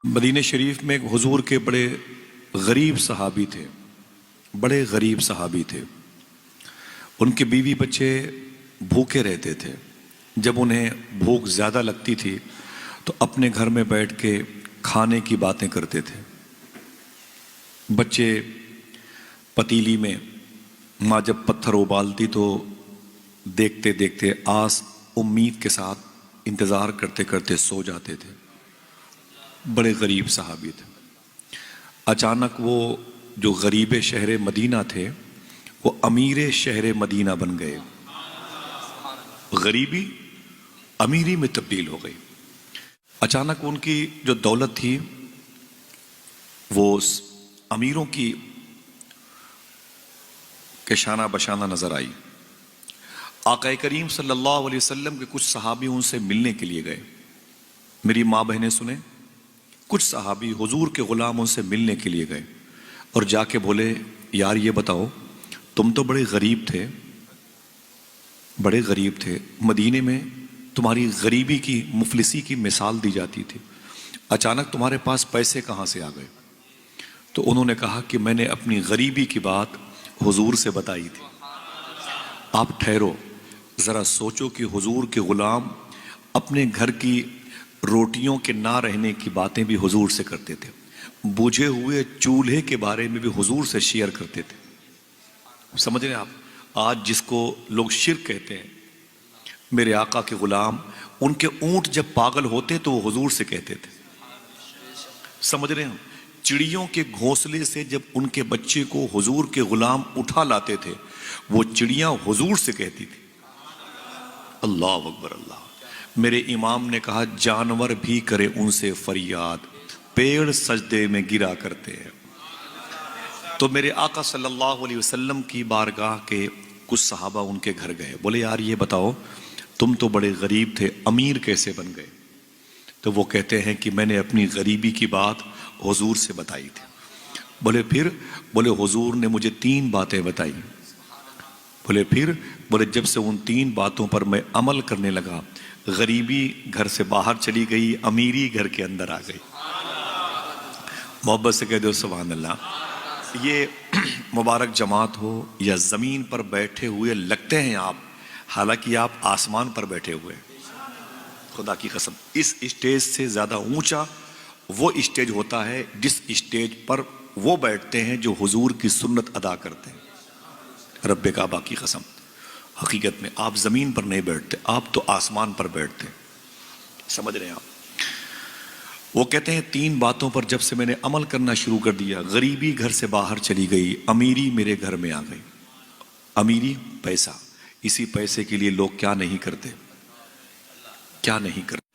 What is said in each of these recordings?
مدینہ شریف میں حضور کے بڑے غریب صحابی تھے، بڑے غریب صحابی تھے۔ ان کے بیوی بچے بھوکے رہتے تھے۔ جب انہیں بھوک زیادہ لگتی تھی تو اپنے گھر میں بیٹھ کے کھانے کی باتیں کرتے تھے۔ بچے پتیلی میں ماں جب پتھر ابالتی تو دیکھتے دیکھتے آس امید کے ساتھ انتظار کرتے کرتے سو جاتے تھے۔ بڑے غریب صحابی تھے۔ اچانک وہ جو غریب شہر مدینہ تھے وہ امیر شہر مدینہ بن گئے۔ غریبی امیری میں تبدیل ہو گئی۔ اچانک ان کی جو دولت تھی وہ امیروں کی کے شانہ بشانہ نظر آئی۔ آقا کریم صلی اللہ علیہ وسلم کے کچھ صحابی ان سے ملنے کے لیے گئے۔ میری ماں بہنیں سنیں، کچھ صحابی حضور کے غلام ان سے ملنے کے لیے گئے اور جا کے بولے، یار یہ بتاؤ، تم تو بڑے غریب تھے، بڑے غریب تھے، مدینے میں تمہاری غریبی کی مفلسی کی مثال دی جاتی تھی، اچانک تمہارے پاس پیسے کہاں سے آ گئے؟ تو انہوں نے کہا کہ میں نے اپنی غریبی کی بات حضور سے بتائی تھی۔ آپ ٹھہرو، ذرا سوچو کہ حضور کے غلام اپنے گھر کی روٹیوں کے نہ رہنے کی باتیں بھی حضور سے کرتے تھے، بجھے ہوئے چولہے کے بارے میں بھی حضور سے شیئر کرتے تھے۔ سمجھ رہے ہیں آپ؟ آج جس کو لوگ شرک کہتے ہیں، میرے آقا کے غلام ان کے اونٹ جب پاگل ہوتے تو وہ حضور سے کہتے تھے۔ سمجھ رہے ہیں؟ چڑیوں کے گھونسلے سے جب ان کے بچے کو حضور کے غلام اٹھا لاتے تھے وہ چڑیاں حضور سے کہتی تھی۔ اللہ اکبر اللہ۔ میرے امام نے کہا جانور بھی کرے ان سے فریاد، پیڑ سجدے میں گرا کرتے ہیں۔ تو میرے آقا صلی اللہ علیہ وسلم کی بارگاہ کے کچھ صحابہ ان کے گھر گئے، بولے یار یہ بتاؤ، تم تو بڑے غریب تھے، امیر کیسے بن گئے؟ تو وہ کہتے ہیں کہ میں نے اپنی غریبی کی بات حضور سے بتائی تھی۔ بولے پھر؟ بولے حضور نے مجھے 3 باتیں بتائی۔ بولے پھر؟ بولے جب سے ان 3 باتوں پر میں عمل کرنے لگا، غریبی گھر سے باہر چلی گئی، امیری گھر کے اندر آ گئی۔ محبت سے کہہ دو سبحان اللہ۔ یہ مبارک جماعت ہو یا زمین پر بیٹھے ہوئے لگتے ہیں آپ، حالانکہ آپ آسمان پر بیٹھے ہوئے ہیں۔ خدا کی قسم، اس اسٹیج سے زیادہ اونچا وہ اسٹیج ہوتا ہے جس اسٹیج پر وہ بیٹھتے ہیں جو حضور کی سنت ادا کرتے ہیں۔ رب کعبہ کی قسم، حقیقت میں آپ زمین پر نہیں بیٹھتے، آپ تو آسمان پر بیٹھتے ہیں۔ سمجھ رہے ہیں آپ؟ وہ کہتے ہیں 3 باتوں پر جب سے میں نے عمل کرنا شروع کر دیا، غریبی گھر سے باہر چلی گئی، امیری میرے گھر میں آ گئی۔ امیری پیسہ، اسی پیسے کے لیے لوگ کیا نہیں کرتے، کیا نہیں کرتے۔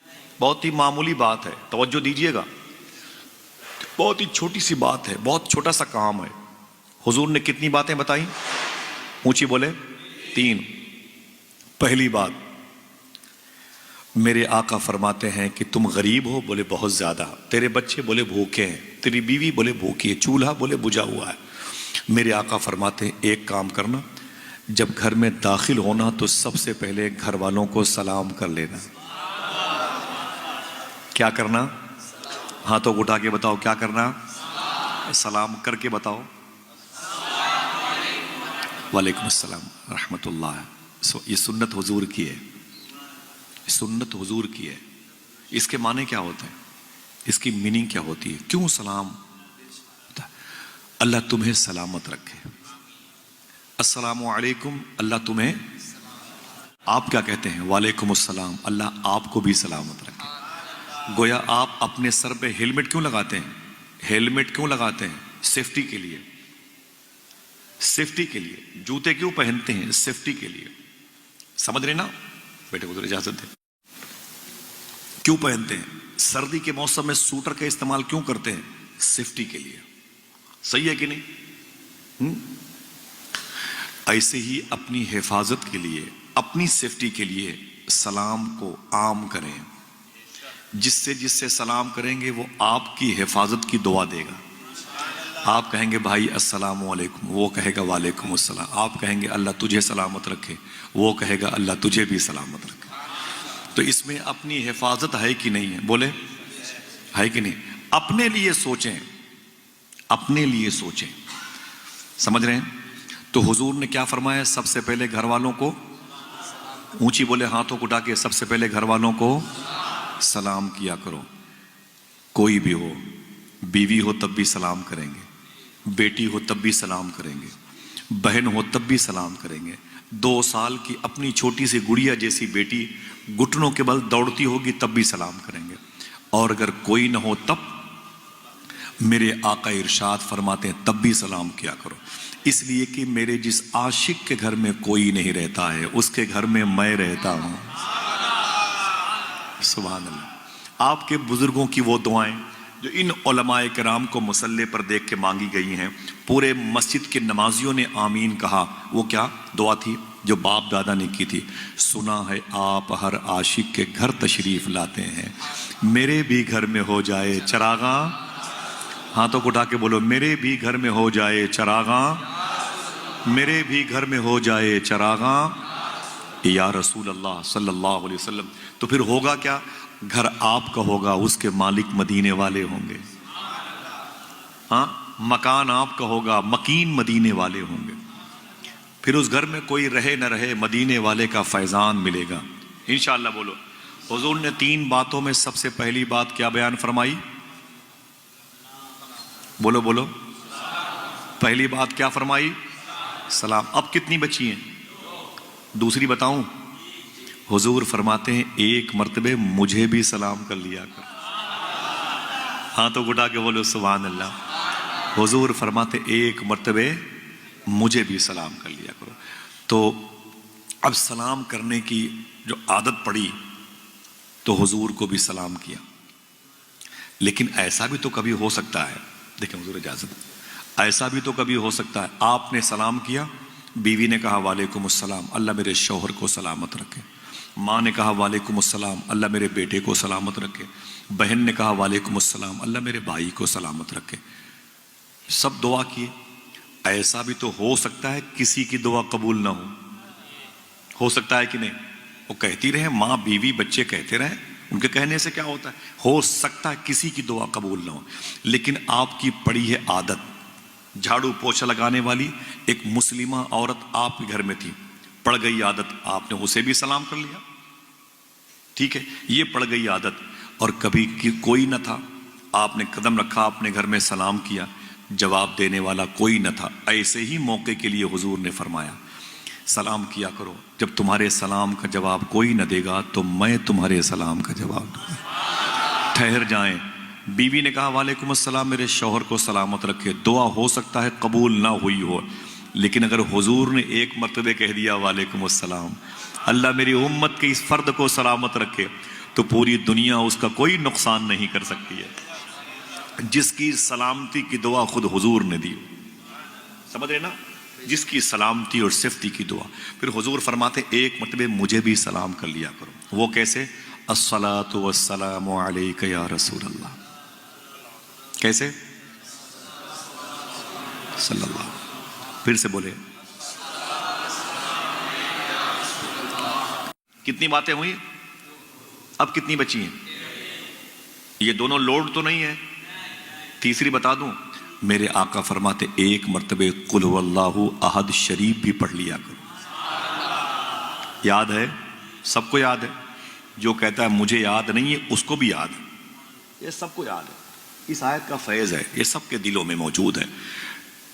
بہت ہی معمولی بات ہے، توجہ دیجئے گا، بہت ہی چھوٹی سی بات ہے، بہت چھوٹا سا کام ہے۔ حضور نے کتنی باتیں بتائیں؟ اونچی بولے 3۔ پہلی بات، میرے آقا فرماتے ہیں کہ تم غریب ہو، بولے بہت زیادہ، تیرے بچے بولے بھوکے ہیں، تیری بیوی بولے بھوکی ہے، چولہا بولے بجھا ہوا ہے۔ میرے آقا فرماتے ہیں ایک کام کرنا، جب گھر میں داخل ہونا تو سب سے پہلے گھر والوں کو سلام کر لینا۔ کیا کرنا؟ ہاتھوں کو اٹھا کے بتاؤ کیا کرنا؟ سلام کر کے بتاؤ۔ وعلیکم السلام رحمت اللہ۔ یہ سنت حضور کی ہے، سنت حضور کی ہے۔ اس کے معنی کیا ہوتے ہیں؟ اس کی میننگ کیا ہوتی ہے؟ کیوں سلام؟ اللہ تمہیں سلامت رکھے۔ السلام علیکم، اللہ تمہیں، آپ کیا کہتے ہیں؟ وعلیکم السلام، اللہ آپ کو بھی سلامت رکھے۔ گویا آپ اپنے سر پہ ہیلمٹ کیوں لگاتے ہیں؟ ہیلمٹ کیوں لگاتے ہیں؟ سیفٹی کے لیے، سیفٹی کے لیے۔ جوتے کیوں پہنتے ہیں؟ سیفٹی کے لیے۔ سمجھ رہے نا؟ بیٹے کو اجازت دیں۔ کیوں پہنتے ہیں؟ سردی کے موسم میں سوٹر کا استعمال کیوں کرتے ہیں؟ سیفٹی کے لیے۔ صحیح ہے کہ نہیں؟ ایسے ہی اپنی حفاظت کے لیے، اپنی سیفٹی کے لیے سلام کو عام کریں۔ جس سے سلام کریں گے وہ آپ کی حفاظت کی دعا دے گا۔ آپ کہیں گے بھائی السلام علیکم، وہ کہے گا وعلیکم السلام۔ آپ کہیں گے اللہ تجھے سلامت رکھے، وہ کہے گا اللہ تجھے بھی سلامت رکھے۔ تو اس میں اپنی حفاظت ہے کہ نہیں ہے؟ بولے ہے کہ نہیں؟ اپنے لیے سوچیں، اپنے لیے سوچیں. سمجھ رہے ہیں؟ تو حضور نے کیا فرمایا؟ سب سے پہلے گھر والوں کو، اونچی بولے ہاتھوں کو اٹھا کے، سب سے پہلے گھر والوں کو سلام کیا کرو. کوئی بھی ہو، بیوی ہو تب بھی سلام کریں گے، بیٹی ہو تب بھی سلام کریں گے، بہن ہو تب بھی سلام کریں گے. 2 سال کی اپنی چھوٹی سی گڑیا جیسی بیٹی گھٹنوں کے بل دوڑتی ہوگی تب بھی سلام کریں گے. اور اگر کوئی نہ ہو تب میرے آقا ارشاد فرماتے ہیں تب بھی سلام کیا کرو. اس لیے کہ میرے جس عاشق کے گھر میں کوئی نہیں رہتا ہے اس کے گھر میں میں رہتا ہوں. سبحان اللہ. آپ کے بزرگوں کی وہ دعائیں جو ان علماء کرام کو مصلی پر دیکھ کے مانگی گئی ہیں، پورے مسجد کے نمازیوں نے آمین کہا. وہ کیا دعا تھی جو باپ دادا نے کی تھی؟ سنا ہے آپ ہر عاشق کے گھر تشریف لاتے ہیں، میرے بھی گھر میں ہو جائے چراغاں. ہاتھوں کو اٹھا کے بولو، میرے بھی گھر میں ہو جائے چراغاں، میرے بھی گھر میں ہو جائے چراغاں یا رسول اللہ صلی اللہ علیہ وسلم. تو پھر ہوگا کیا؟ گھر آپ کا ہوگا، اس کے مالک مدینے والے ہوں گے. ہاں، مکان آپ کا ہوگا، مکین مدینے والے ہوں گے. پھر اس گھر میں کوئی رہے نہ رہے، مدینے والے کا فیضان ملے گا انشاءاللہ. بولو. حضور نے 3 باتوں میں سب سے پہلی بات کیا بیان فرمائی؟ بولو بولو. پہلی بات کیا فرمائی؟ سلام. اب کتنی بچی ہیں؟ دوسری بتاؤں؟ حضور فرماتے ہیں ایک مرتبہ مجھے بھی سلام کر لیا کر. ہاتھوں کو اٹھا کے بولو سبحان اللہ. حضور فرماتے ایک مرتبہ مجھے بھی سلام کر لیا کرو. تو اب سلام کرنے کی جو عادت پڑی تو حضور کو بھی سلام کیا. لیکن ایسا بھی تو کبھی ہو سکتا ہے، دیکھیں حضور اجازت، ایسا بھی تو کبھی ہو سکتا ہے آپ نے سلام کیا، بیوی نے کہا وعلیکم السلام، اللہ میرے شوہر کو سلامت رکھے. ماں نے کہا وعلیکم السلام، اللہ میرے بیٹے کو سلامت رکھے. بہن نے کہا وعلیکم السلام، اللہ میرے بھائی کو سلامت رکھے. سب دعا کیے. ایسا بھی تو ہو سکتا ہے کسی کی دعا قبول نہ ہو سکتا ہے کہ نہیں؟ وہ کہتی رہے، ماں بیوی بچے کہتے رہے، ان کے کہنے سے کیا ہوتا ہے؟ ہو سکتا ہے کسی کی دعا قبول نہ ہو. لیکن آپ کی پڑی ہے عادت، جھاڑو پوچھا لگانے والی ایک مسلمہ عورت آپ کے گھر میں تھی، پڑ گئی عادت، آپ نے اسے بھی سلام کر لیا. ٹھیک ہے، یہ پڑ گئی عادت. اور کبھی کوئی نہ تھا، آپ نے قدم رکھا اپنے گھر میں، سلام کیا، جواب دینے والا کوئی نہ تھا. ایسے ہی موقع کے لیے حضور نے فرمایا سلام کیا کرو. جب تمہارے سلام کا جواب کوئی نہ دے گا تو میں تمہارے سلام کا جواب دوں گا. ٹھہر جائیں. بیوی نے کہا وعلیکم السلام، میرے شوہر کو سلامت رکھے. دعا ہو سکتا ہے قبول نہ ہوئی ہو، لیکن اگر حضور نے ایک مرتبہ کہہ دیا وعلیکم السلام، اللہ میری امت کے اس فرد کو سلامت رکھے، تو پوری دنیا اس کا کوئی نقصان نہیں کر سکتی ہے. جس کی سلامتی کی دعا خود حضور نے دی. سمجھ رہے نا؟ جس کی سلامتی اور سیفٹی کی دعا. پھر حضور فرماتے ایک مرتبہ مجھے بھی سلام کر لیا کرو. وہ کیسے؟ الصلاۃ والسلام علیک یا رسول اللہ. کیسے؟ صلی اللہ. پھر سے بولے. کتنی باتیں ہوئی؟ اب کتنی بچی ہیں؟ یہ دونوں لوڈ تو نہیں ہے. تیسری بتا دوں، میرے آقا فرماتے ایک مرتبہ قل هو اللہ احد شریف بھی پڑھ لیا کرو. یاد ہے؟ سب کو یاد ہے. جو کہتا ہے مجھے یاد نہیں ہے اس کو بھی یاد ہے. یہ سب کو یاد ہے. اس آیت کا فیض ہے، یہ سب کے دلوں میں موجود ہے.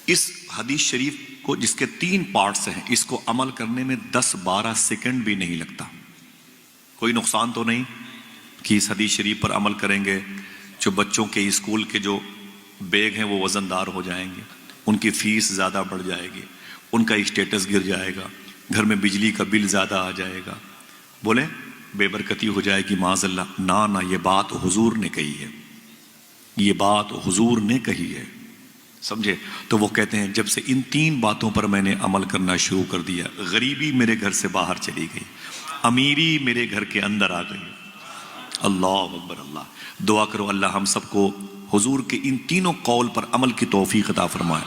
اس حدیث شریف کو جس کے 3 پارٹس ہیں، اس کو عمل کرنے میں 10-12 سیکنڈ بھی نہیں لگتا. کوئی نقصان تو نہیں کہ اس حدیث شریف پر عمل کریں گے جو بچوں کے اسکول کے جو بیگ ہیں وہ وزن دار ہو جائیں گے، ان کی فیس زیادہ بڑھ جائے گی، ان کا اسٹیٹس گر جائے گا، گھر میں بجلی کا بل زیادہ آ جائے گا، بولیں بے برکتی ہو جائے گی معاذ اللہ. نہ یہ بات حضور نے کہی ہے، یہ بات حضور نے کہی ہے. سمجھے؟ تو وہ کہتے ہیں جب سے ان 3 باتوں پر میں نے عمل کرنا شروع کر دیا، غریبی میرے گھر سے باہر چلی گئی، امیری میرے گھر کے اندر آ گئی. اللہ اکبر. اللہ. دعا کرو اللہ ہم سب کو حضور کے ان 3 قول پر عمل کی توفیق عطا فرمائے.